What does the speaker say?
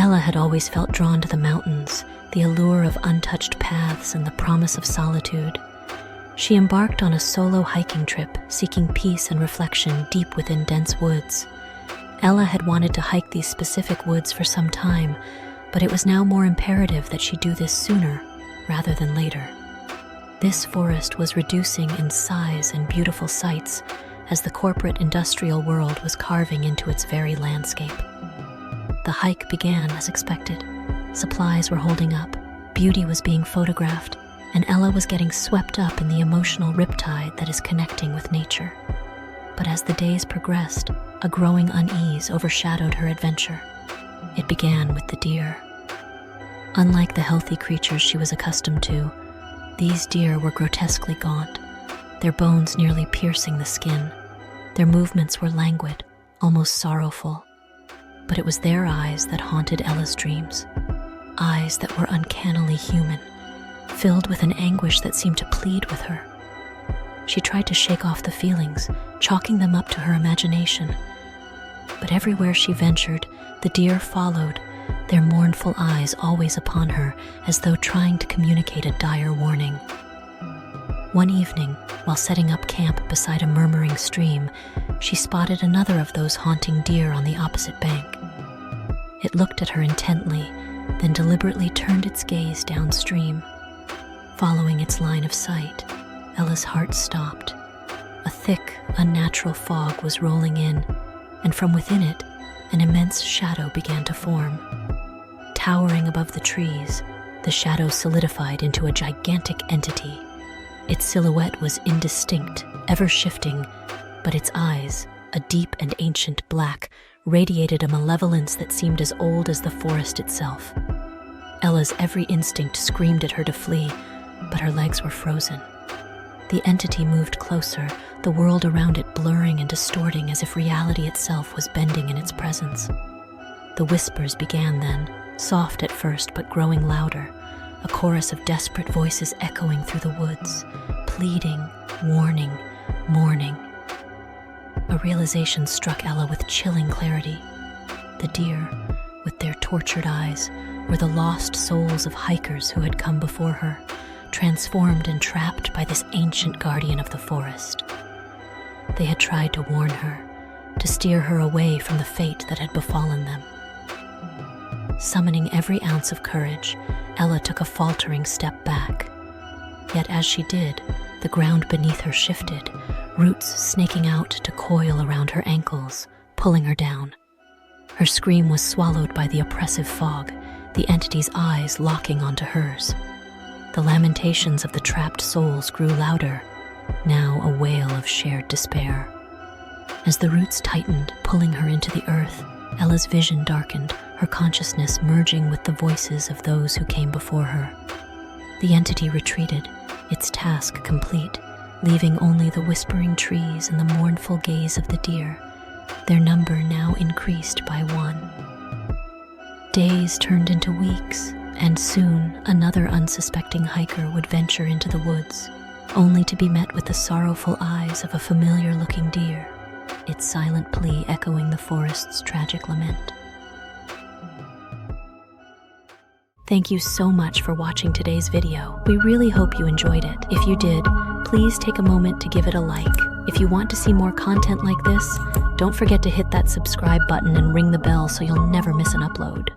Ella had always felt drawn to the mountains, the allure of untouched paths and the promise of solitude. She embarked on a solo hiking trip, seeking peace and reflection deep within dense woods. Ella had wanted to hike these specific woods for some time, but it was now more imperative that she do this sooner rather than later. This forest was reducing in size and beautiful sights as the corporate industrial world was carving into its very landscape. The hike began as expected. Supplies were holding up, beauty was being photographed, and Ella was getting swept up in the emotional riptide that is connecting with nature. But as the days progressed, a growing unease overshadowed her adventure. It began with the deer. Unlike the healthy creatures she was accustomed to, these deer were grotesquely gaunt, their bones nearly piercing the skin. Their movements were languid, almost sorrowful. But it was their eyes that haunted Ella's dreams, eyes that were uncannily human, filled with an anguish that seemed to plead with her. She tried to shake off the feelings, chalking them up to her imagination. But everywhere she ventured, the deer followed, their mournful eyes always upon her, as though trying to communicate a dire warning. One evening, while setting up camp beside a murmuring stream, she spotted another of those haunting deer on the opposite bank. It looked at her intently, then deliberately turned its gaze downstream. Following its line of sight, Ella's heart stopped. A thick, unnatural fog was rolling in, and from within it, an immense shadow began to form. Towering above the trees, the shadow solidified into a gigantic entity. Its silhouette was indistinct, ever-shifting, but its eyes, a deep and ancient black, radiated a malevolence that seemed as old as the forest itself. Ella's every instinct screamed at her to flee, but her legs were frozen. The entity moved closer, the world around it blurring and distorting as if reality itself was bending in its presence. The whispers began then, soft at first but growing louder, a chorus of desperate voices echoing through the woods, pleading, warning, mourning. A realization struck Ella with chilling clarity. The deer, with their tortured eyes, were the lost souls of hikers who had come before her, transformed and trapped by this ancient guardian of the forest. They had tried to warn her, to steer her away from the fate that had befallen them. Summoning every ounce of courage, Ella took a faltering step back. Yet as she did, the ground beneath her shifted, roots snaking out to coil around her ankles, pulling her down. Her scream was swallowed by the oppressive fog, the entity's eyes locking onto hers. The lamentations of the trapped souls grew louder, now a wail of shared despair. As the roots tightened, pulling her into the earth, Ella's vision darkened, her consciousness merging with the voices of those who came before her. The entity retreated, its task complete, leaving only the whispering trees and the mournful gaze of the deer, their number now increased by one. Days turned into weeks, and soon another unsuspecting hiker would venture into the woods, only to be met with the sorrowful eyes of a familiar-looking deer, its silent plea echoing the forest's tragic lament. Thank you so much for watching today's video. We really hope you enjoyed it. If you did, please take a moment to give it a like. If you want to see more content like this, don't forget to hit that subscribe button and ring the bell so you'll never miss an upload.